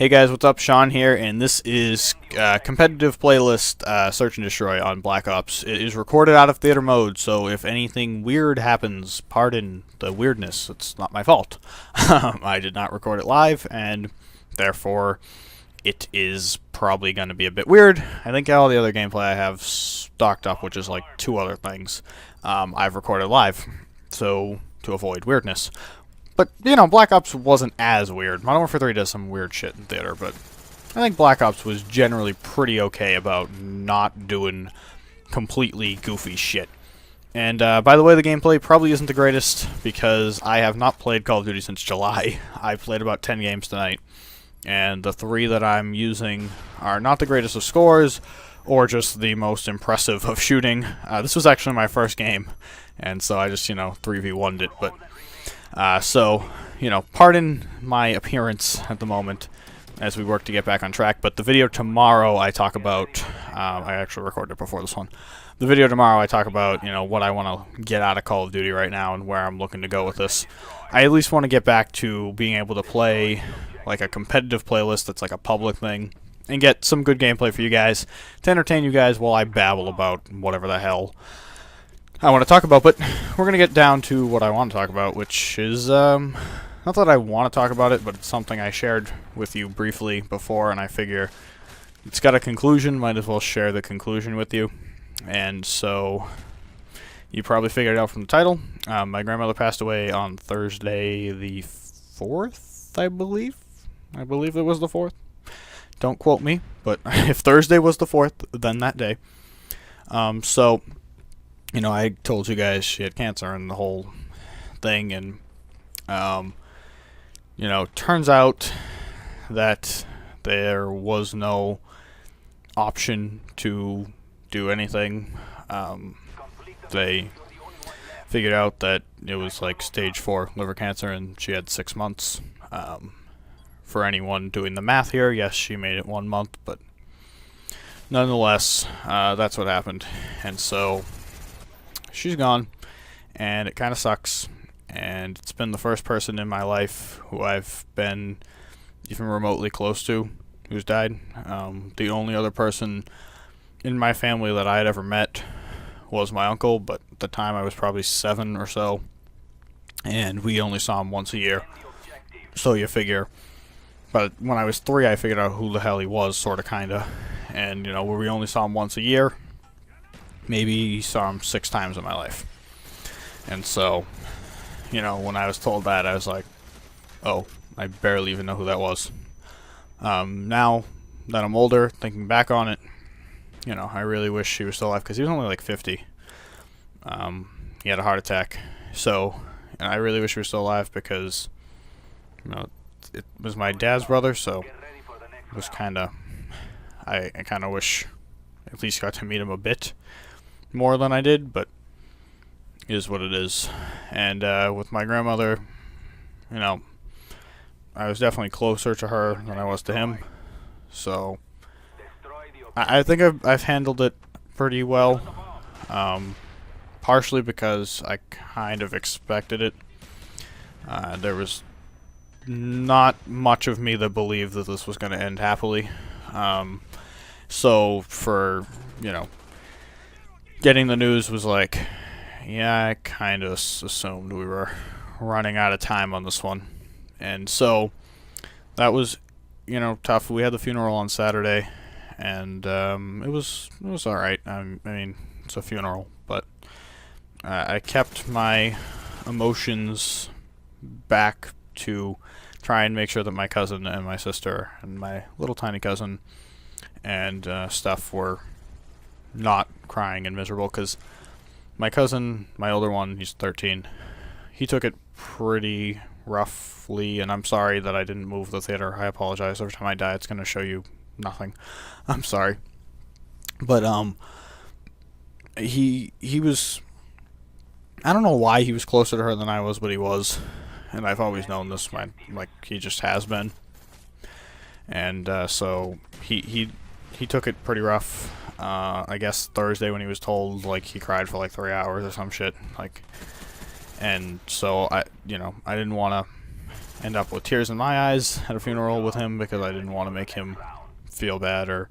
Hey guys, what's up? Sean here, and this is competitive playlist Search and Destroy on Black Ops. It is recorded out of theater mode, so if anything weird happens, pardon the weirdness. It's not my fault. I did not record it live, and therefore it is probably going to be a bit weird. I think all the other gameplay I have stocked up, which is like two other things, I've recorded live, so to avoid weirdness. But, you know, Black Ops wasn't as weird. Modern Warfare 3 does some weird shit in theater, but I think Black Ops was generally pretty okay about not doing completely goofy shit. And, by the way, the gameplay probably isn't the greatest, because I have not played Call of Duty since July. I played about 10 games tonight, and the 3 that I'm using are not the greatest of scores, or just the most impressive of shooting. This was actually my first game, and so I just, 3v1'd it, but... So, pardon my appearance at the moment as we work to get back on track, but the video tomorrow I talk about, I actually recorded it before this one. The video tomorrow I talk about, what I want to get out of Call of Duty right now and where I'm looking to go with this. I at least want to get back to being able to play like a competitive playlist that's like a public thing and get some good gameplay for you guys to entertain you guys while I babble about whatever the hell I want to talk about, but we're going to get down to what I want to talk about, which is, not that I want to talk about it, but it's something I shared with you briefly before, and I figure it's got a conclusion, might as well share the conclusion with you. And so, you probably figured it out from the title. My grandmother passed away on Thursday the 4th, I believe. I believe it was the 4th. Don't quote me, but if Thursday was the 4th, then that day. I told you guys she had cancer and the whole thing, and, turns out that there was no option to do anything. They figured out that it was like stage 4 liver cancer, and she had 6 months. For anyone doing the math here, yes, she made it 1 month, but nonetheless, that's what happened, and so... she's gone, and it kind of sucks, and it's been the first person in my life who I've been even remotely close to who's died. The only other person in my family that I had ever met was my uncle, but at the time I was probably 7 or so, and we only saw him once a year. So you figure, but when I was 3 I figured out who the hell he was, sorta kinda, and where we only saw him once a year, maybe saw him 6 times in my life. And so, when I was told that, I was like, oh, I barely even know who that was. Now that I'm older, thinking back on it, I really wish he was still alive, because he was only like 50. He had a heart attack. So, and I really wish he was still alive because, it was my dad's brother, so it was I kind of wish at least got to meet him a bit more than I did, but it is what it is. And with my grandmother, I was definitely closer to her than I was to him, so I think I've handled it pretty well, partially because I kind of expected it. There was not much of me that believed that this was going to end happily, so for, getting the news was like, yeah, I kind of assumed we were running out of time on this one. And so that was, tough. We had the funeral on Saturday, and it was alright. I mean, it's a funeral, but I kept my emotions back to try and make sure that my cousin and my sister and my little tiny cousin and stuff were not crying and miserable, because my cousin, my older one, he's 13, he took it pretty roughly, and I'm sorry that I didn't move the theater. I apologize. Every time I die it's going to show you nothing. I'm sorry. But he was, I don't know why he was closer to her than I was, but he was, and I've always known this, like he just has been. And so he took it pretty rough. I guess Thursday when he was told, like, he cried for like 3 hours or some shit, like, and so I didn't want to end up with tears in my eyes at a funeral with him because I didn't want to make him feel bad or,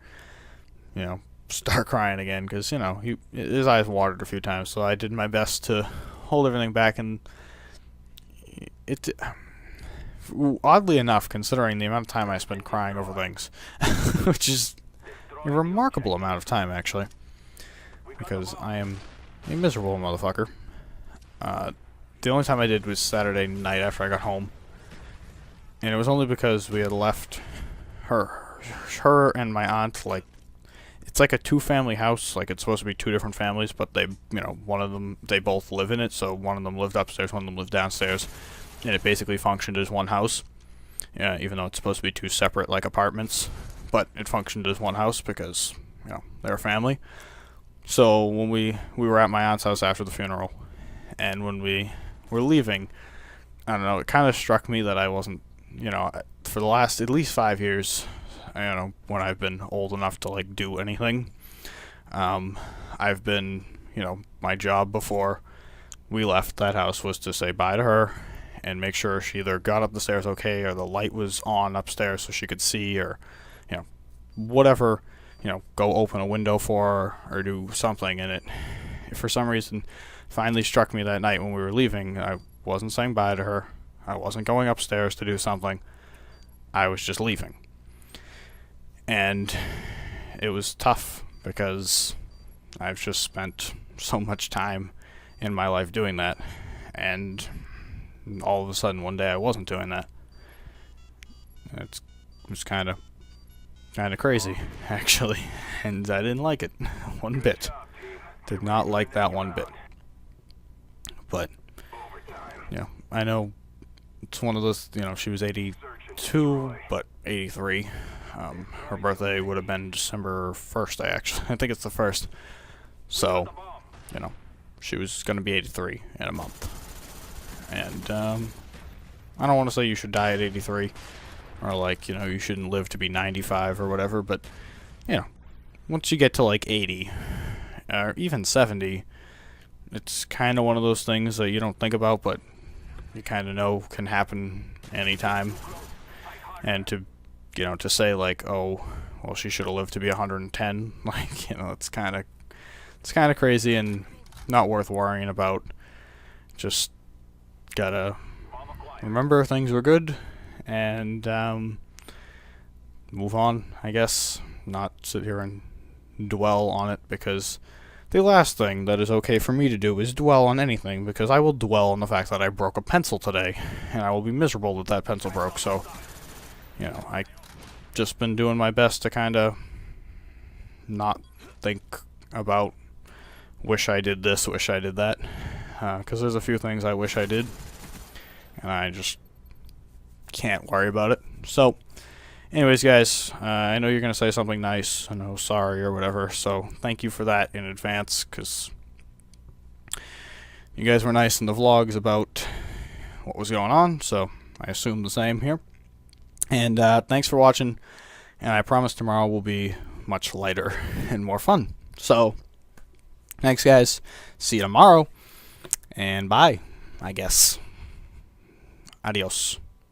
you know, start crying again, because, you know, his eyes watered a few times, so I did my best to hold everything back, and it, oddly enough, considering the amount of time I spend crying over things, which is a remarkable amount of time, actually, because I am a miserable motherfucker. The only time I did was Saturday night after I got home, and it was only because we had left her and my aunt, like, it's like a two-family house. Like, it's supposed to be two different families, but they, you know, one of them, they both live in it, so one of them lived upstairs, one of them lived downstairs, and it basically functioned as one house. Yeah, even though it's supposed to be two separate, like, apartments, but it functioned as one house because, you know, they're a family. So when we were at my aunt's house after the funeral, and when we were leaving, I don't know, it kind of struck me that I wasn't, you know, for the last at least 5 years, you know, when I've been old enough to, like, do anything, I've been, you know, my job before we left that house was to say bye to her and make sure she either got up the stairs okay, or the light was on upstairs so she could see, or, you know, whatever, you know, go open a window for her or do something. And it, for some reason, finally struck me that night when we were leaving. I wasn't saying bye to her. I wasn't going upstairs to do something. I was just leaving. And it was tough because I've just spent so much time in my life doing that, and all of a sudden one day I wasn't doing that. It was kind of crazy, actually, and I didn't like it one bit. Did not like that one bit. But, you know, I know it's one of those, you know, she was 82, but 83. Her birthday would have been December 1st, I think it's the 1st. So, you know, she was going to be 83 in a month. And, I don't want to say you should die at 83, or, like, you know, you shouldn't live to be 95 or whatever, but, you know, once you get to, like, 80, or even 70, it's kind of one of those things that you don't think about, but you kind of know can happen anytime. And to, you know, to say, like, oh, well, she should have lived to be 110, like, you know, it's kind of crazy and not worth worrying about. Just gotta remember things were good and move on, I guess. Not sit here and dwell on it, because the last thing that is okay for me to do is dwell on anything, because I will dwell on the fact that I broke a pencil today, and I will be miserable that that pencil broke. So, you know, I just been doing my best to kind of not think about wish I did this, wish I did that, because there's a few things I wish I did, and I just can't worry about it. So, anyways, guys, I know you're going to say something nice, I know, sorry or whatever, so thank you for that in advance, because you guys were nice in the vlogs about what was going on, so I assume the same here. And thanks for watching, and I promise tomorrow will be much lighter and more fun. So, thanks, guys. See you tomorrow, and bye, I guess. Adios.